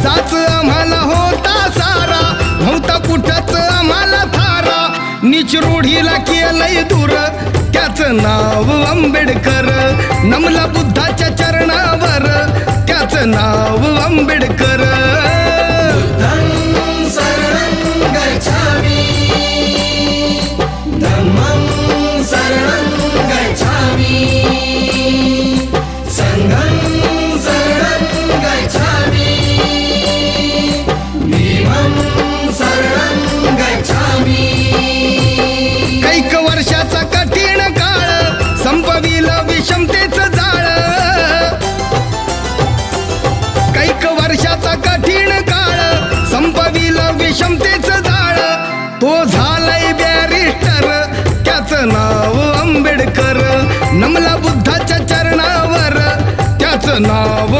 साच आम्हाला होता सारा, नव्हता कुठंच आम्हाला थारा. नीच रूढीला केलंय दूर, त्याचं नाव आंबेडकर. नमला बुद्धाच्या चरणावर, त्याचं नाव आंबेडकर. बुद्धं शरणं गच्छामि, धम्मं शरणं गच्छामि, संघं शरणं गच्छामि, भीमं शरणं गच्छामि. कैक वर्षाचा कठीण काळ, संपविलं विषमतेचं जाळ. कैक वर्षाचा कठीण काळ, संपविलं विषमतेचं जाळ. तो झालाय बॅरिस्टर, त्याचं नाव आंबेडकर. नमला बुद्धाच्या चरणावर, त्याचं नाव